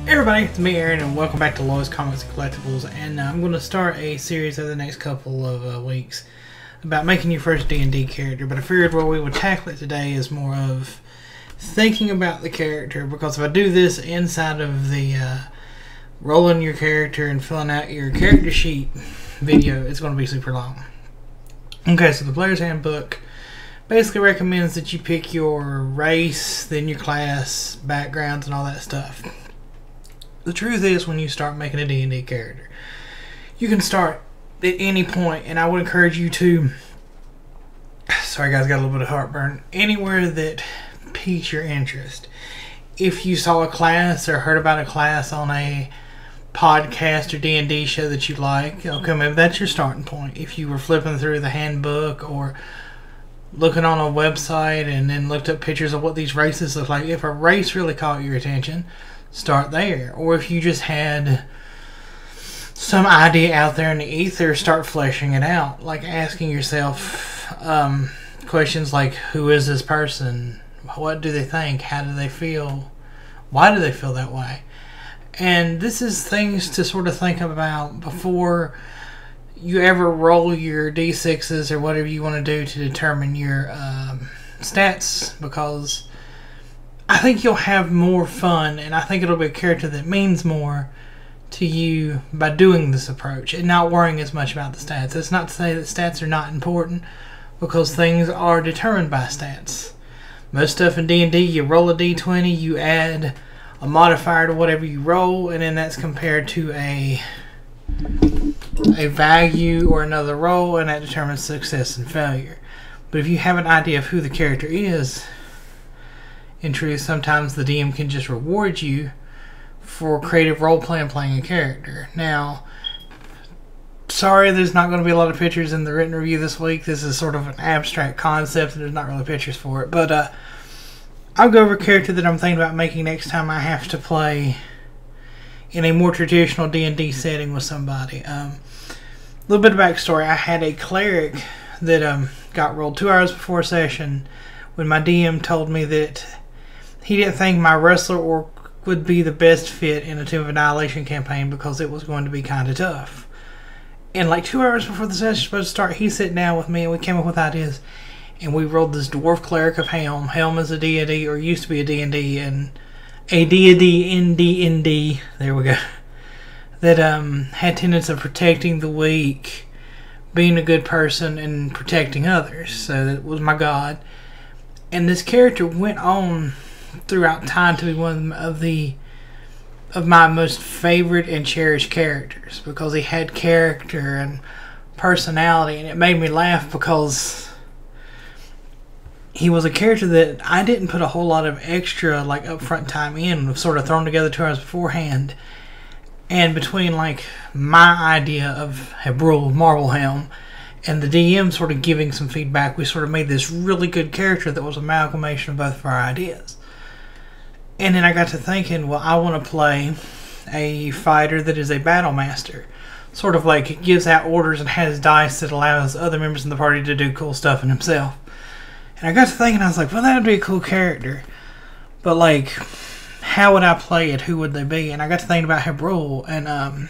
Hey everybody, it's me Aaron and welcome back to Lois Comics and Collectibles, and I'm going to start a series over the next couple of weeks about making your first D&D character, but I figured where we would tackle it today is more of thinking about the character, because if I do this inside of the rolling your character and filling out your character sheet video, it's going to be super long. Okay, so the Player's Handbook basically recommends that you pick your race, then your class, backgrounds, and all that stuff. The truth is, when you start making a D&D character, you can start at any point, and I would encourage you to, sorry guys, got a little bit of heartburn, anywhere that piques your interest. If you saw a class or heard about a class on a podcast or D&D show that you like, okay, maybe that's your starting point. If you were flipping through the handbook or looking on a website and then looked up pictures of what these races look like, if a race really caught your attention, start there. Or if you just had some idea out there in the ether, start fleshing it out, like asking yourself questions like, who is this person, what do they think, how do they feel, why do they feel that way. And this is things to sort of think about before you ever roll your d6s or whatever you want to do to determine your stats, because I think you'll have more fun, and I think it'll be a character that means more to you by doing this approach and not worrying as much about the stats. That's not to say that stats are not important, because things are determined by stats. Most stuff in D&D, you roll a d20, you add a modifier to whatever you roll, and then that's compared to a value or another roll, and that determines success and failure. But if you have an idea of who the character is, in truth, sometimes the DM can just reward you for creative role-play and playing a character. Now, sorry there's not going to be a lot of pictures in the written review this week. This is sort of an abstract concept and there's not really pictures for it. But I'll go over a character that I'm thinking about making next time I have to play in a more traditional D&D setting with somebody. A little bit of backstory. I had a cleric that got rolled 2 hours before a session when my DM told me that he didn't think my wrestler orc would be the best fit in a Tomb of Annihilation campaign because it was going to be kind of tough. And like 2 hours before the session was supposed to start, he sat down with me and we came up with ideas. And we rolled this Dwarf Cleric of Helm. Helm is a D&D, or used to be a D&D, and a deity in D&D, there we go, that had tenets of protecting the weak, being a good person, and protecting others. So that was my god. And this character went on throughout time to be one of my most favorite and cherished characters, because he had character and personality, and it made me laugh because he was a character that I didn't put a whole lot of extra like upfront time in, sort of thrown together 2 hours beforehand. And between like my idea of Hebrul Marblehelm and the DM sort of giving some feedback, we sort of made this really good character that was an amalgamation of both of our ideas. And then I got to thinking, well, I want to play a fighter that is a battle master. Sort of like it gives out orders and has dice that allows other members in the party to do cool stuff in himself. And I got to thinking, I was like, well, that would be a cool character. But like, how would I play it? Who would they be? And I got to thinking about Hebrul, and a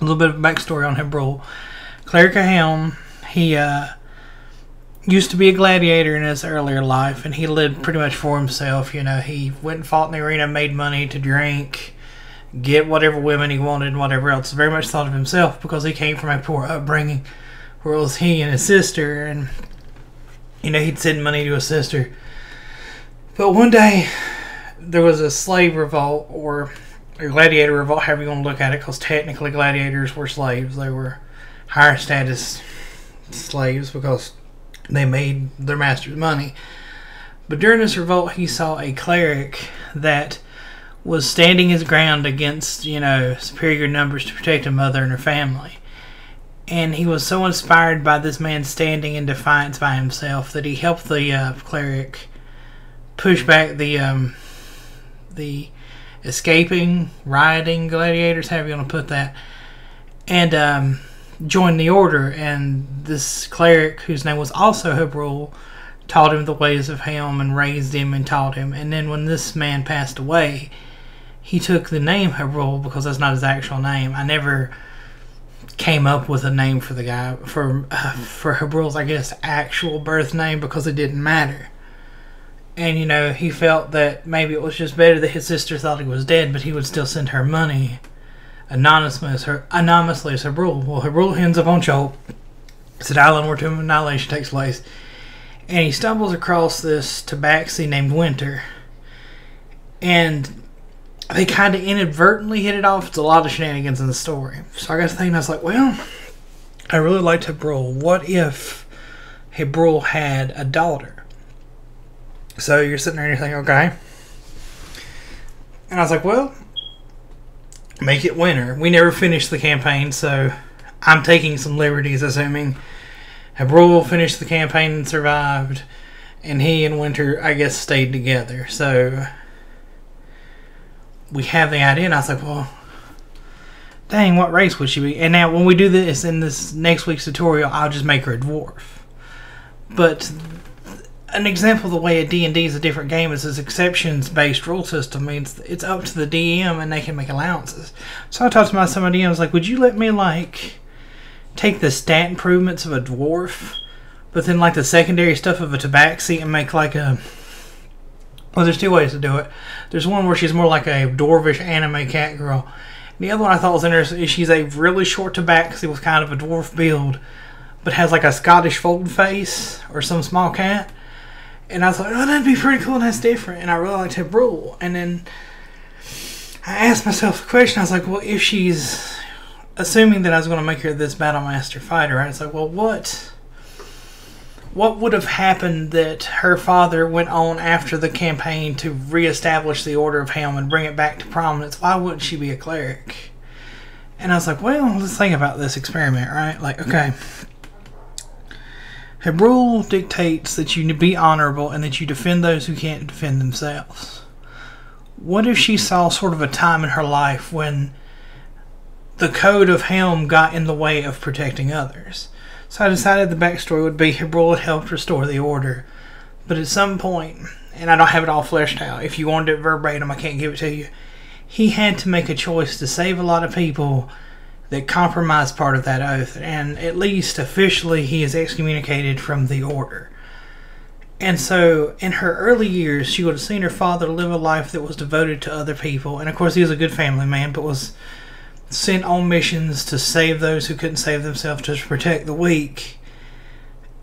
little bit of backstory on Hebrul. Cleric of Helm, he used to be a gladiator in his earlier life, and he lived pretty much for himself. You know, he went and fought in the arena, made money to drink, get whatever women he wanted and whatever else. Very much thought of himself because he came from a poor upbringing, whereas he and his sister, and you know, he'd send money to his sister. But one day, there was a slave revolt, or a gladiator revolt, however you want to look at it, because technically gladiators were slaves. They were higher status slaves because they made their masters money. But during this revolt, he saw a cleric that was standing his ground against, you know, superior numbers to protect a mother and her family. And he was so inspired by this man standing in defiance by himself that he helped the cleric push back the escaping, rioting gladiators, however you want to put that, and joined the order. And this cleric, whose name was also Hebrul, taught him the ways of Helm and raised him and taught him. And then when this man passed away, he took the name Hebrul because that's not his actual name. I never came up with a name for the guy for Hebrul's, I guess, actual birth name, because it didn't matter. And, you know, he felt that maybe it was just better that his sister thought he was dead, but he would still send her money anonymously as Hebrul. Well, Hebrul ends up on Chult. It's an island where Tomb of Annihilation takes place. And he stumbles across this tabaxi named Winter. And they kind of inadvertently hit it off. It's a lot of shenanigans in the story. So I got to thinking, I was like, well, I really liked Hebrul. What if Hebrul had a daughter? So you're sitting there and you're thinking, okay. And I was like, well, make it Winter. We never finished the campaign, so I'm taking some liberties, assuming Hebrul finished the campaign and survived, and he and Winter, I guess, stayed together. So we have the idea, and I was like, well, dang, what race would she be? And now when we do this in this next week's tutorial, I'll just make her a dwarf. But an example of the way a D&D is a different game is this exceptions-based rule system means it's up to the DM and they can make allowances. So I talked to some of the DMs, like, would you let me, like, take the stat improvements of a dwarf, but then, like, the secondary stuff of a tabaxi and make, like, a... Well, there's two ways to do it. There's one where she's more like a dwarvish anime cat girl. The other one I thought was interesting is she's a really short tabaxi with kind of a dwarf build, but has, like, a Scottish fold face or some small cat. And I was like, oh, that'd be pretty cool, and that's different. And I really liked Hebrul. And then I asked myself the question, I was like, well, if she's... Assuming that I was going to make her this Battle Master fighter, right? It's like, well, what would have happened that her father went on after the campaign to reestablish the Order of Helm and bring it back to prominence? Why wouldn't she be a cleric? And I was like, well, let's think about this experiment, right? Like, okay, Hebrul dictates that you be honorable and that you defend those who can't defend themselves. What if she saw sort of a time in her life when the Code of Helm got in the way of protecting others? So I decided the backstory would be Hebrul had helped restore the Order. But at some point, and I don't have it all fleshed out, if you wanted it verbatim, I can't give it to you, he had to make a choice to save a lot of people that compromised part of that oath, and at least officially he is excommunicated from the Order. And so in her early years, she would have seen her father live a life that was devoted to other people, and of course he was a good family man, but was sent on missions to save those who couldn't save themselves, to protect the weak,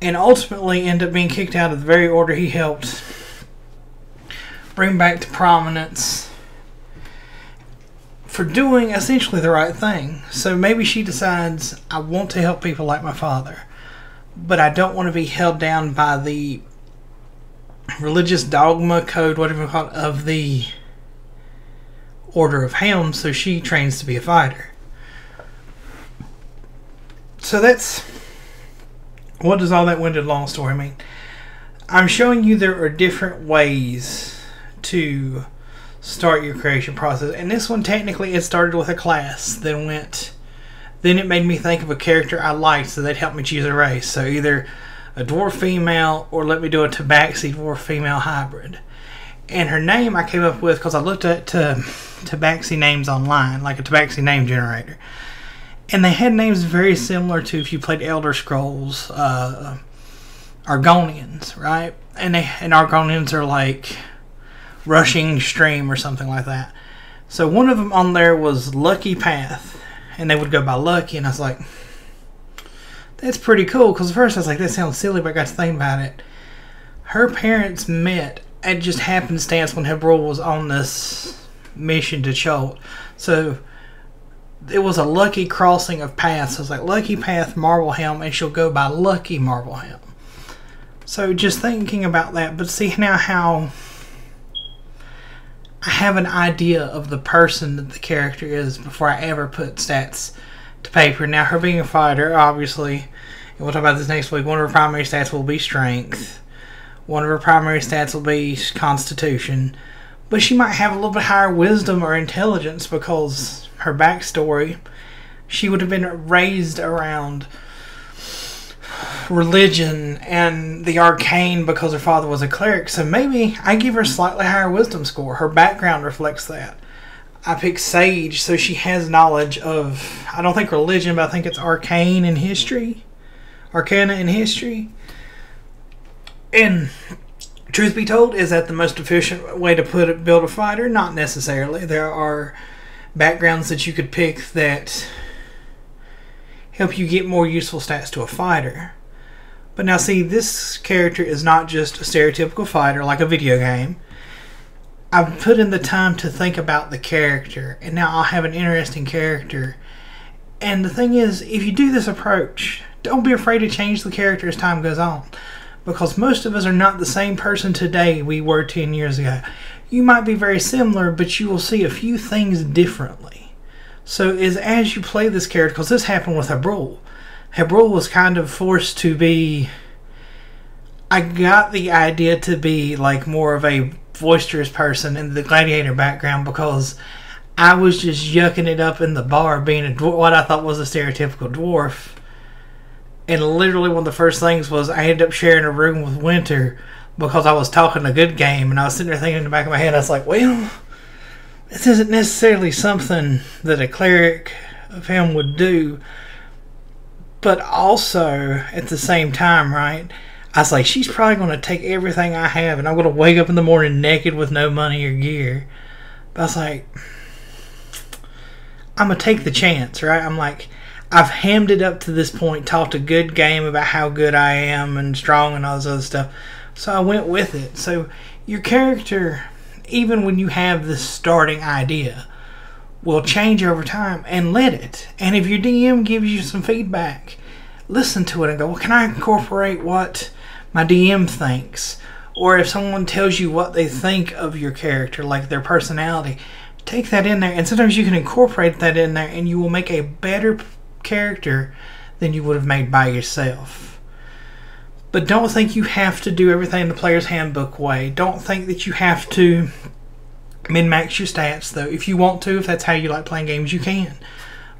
and ultimately end up being kicked out of the very Order he helped bring back to prominence for doing essentially the right thing. So maybe she decides, I want to help people like my father, but I don't want to be held down by the religious dogma code, whatever you call it, of the Order of Helm, so she trains to be a fighter. So that's... What does all that winded long story mean? I'm showing you there are different ways to start your creation process, and this one technically it started with a class, then it made me think of a character I liked, so they'd help me choose a race. So either a dwarf female or let me do a tabaxi dwarf female hybrid. And her name I came up with because I looked at tabaxi names online, like a tabaxi name generator, and they had names very similar to, if you played Elder Scrolls, Argonians, right? And Argonians are like rushing stream or something like that. So one of them on there was Lucky Path, and they would go by Lucky, and I was like, that's pretty cool, because at first I was like, that sounds silly, but I got to think about it. Her parents met at just happenstance when Hebrul was on this mission to Chult. So it was a lucky crossing of paths. So it's like Lucky Path Marblehelm, and she'll go by Lucky Marblehelm. So just thinking about that, but see now how I have an idea of the person that the character is before I ever put stats to paper. Now, her being a fighter, obviously, and we'll talk about this next week, one of her primary stats will be strength. One of her primary stats will be constitution. But she might have a little bit higher wisdom or intelligence because her backstory, she would have been raised around religion and the arcane because her father was a cleric. So maybe I give her a slightly higher wisdom score. Her background reflects that. I picked Sage, so she has knowledge of, I don't think religion, but I think it's arcana in history. And truth be told, is that the most efficient way to build a fighter? Not necessarily. There are backgrounds that you could pick that help you get more useful stats to a fighter. But now see, this character is not just a stereotypical fighter like a video game. I've put in the time to think about the character, and now I'll have an interesting character. And the thing is, if you do this approach, don't be afraid to change the character as time goes on. Because most of us are not the same person today we were 10 years ago. You might be very similar, but you will see a few things differently. So as you play this character, because this happened with Habrul. Habrul was kind of forced to be... I got the idea to be like more of a boisterous person in the gladiator background because I was just yucking it up in the bar being a dwarf, what I thought was a stereotypical dwarf. And literally one of the first things was I ended up sharing a room with Winter because I was talking a good game, and I was sitting there thinking in the back of my head, I was like, well, this isn't necessarily something that a cleric of him would do. But also, at the same time, right, I was like, she's probably going to take everything I have, and I'm going to wake up in the morning naked with no money or gear. But I was like, I'm going to take the chance, right? I'm like, I've hammed it up to this point, talked a good game about how good I am and strong and all this other stuff. So I went with it. So your character, even when you have this starting idea, will change over time, and let it. And if your DM gives you some feedback, listen to it and go, well, can I incorporate what my DM thinks? Or if someone tells you what they think of your character, like their personality, take that in there. And sometimes you can incorporate that in there, and you will make a better character than you would have made by yourself. But don't think you have to do everything the player's handbook way. Don't think that you have to min-max your stats, though. If you want to, if that's how you like playing games, you can.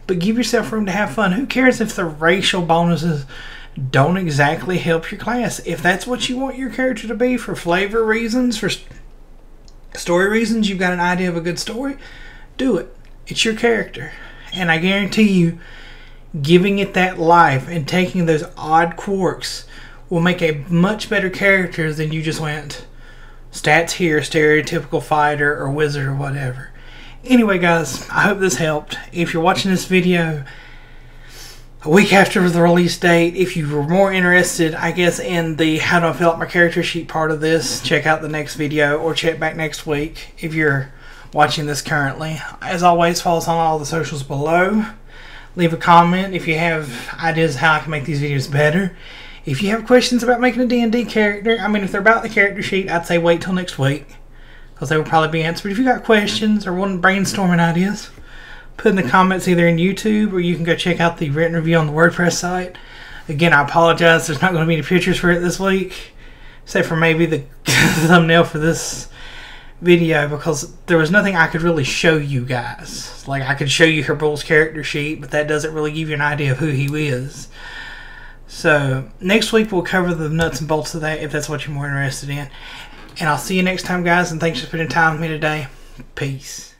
But give yourself room to have fun. Who cares if the racial bonuses don't exactly help your class? If that's what you want your character to be for flavor reasons, for story reasons, you've got an idea of a good story, do it. It's your character. And I guarantee you, giving it that life and taking those odd quirks will make a much better character than you just went stats here, stereotypical fighter or wizard or whatever. Anyway, guys, I hope this helped. If you're watching this video a week after the release date, if you were more interested, I guess, in the how do I fill out my character sheet part of this, check out the next video or check back next week if you're watching this currently. As always, follow us on all the socials below. Leave a comment if you have ideas how I can make these videos better. If you have questions about making a D&D character, I mean, if they're about the character sheet, I'd say wait till next week, because they will probably be answered. If you got questions or want brainstorming ideas, put in the comments either in YouTube, or you can go check out the written review on the WordPress site. Again, I apologize, there's not going to be any pictures for it this week, except for maybe the thumbnail for this video, because there was nothing I could really show you guys. Like, I could show you Habrul's character sheet, but that doesn't really give you an idea of who he is. So next week we'll cover the nuts and bolts of that, if that's what you're more interested in. And I'll see you next time, guys, and thanks for spending time with me today. Peace.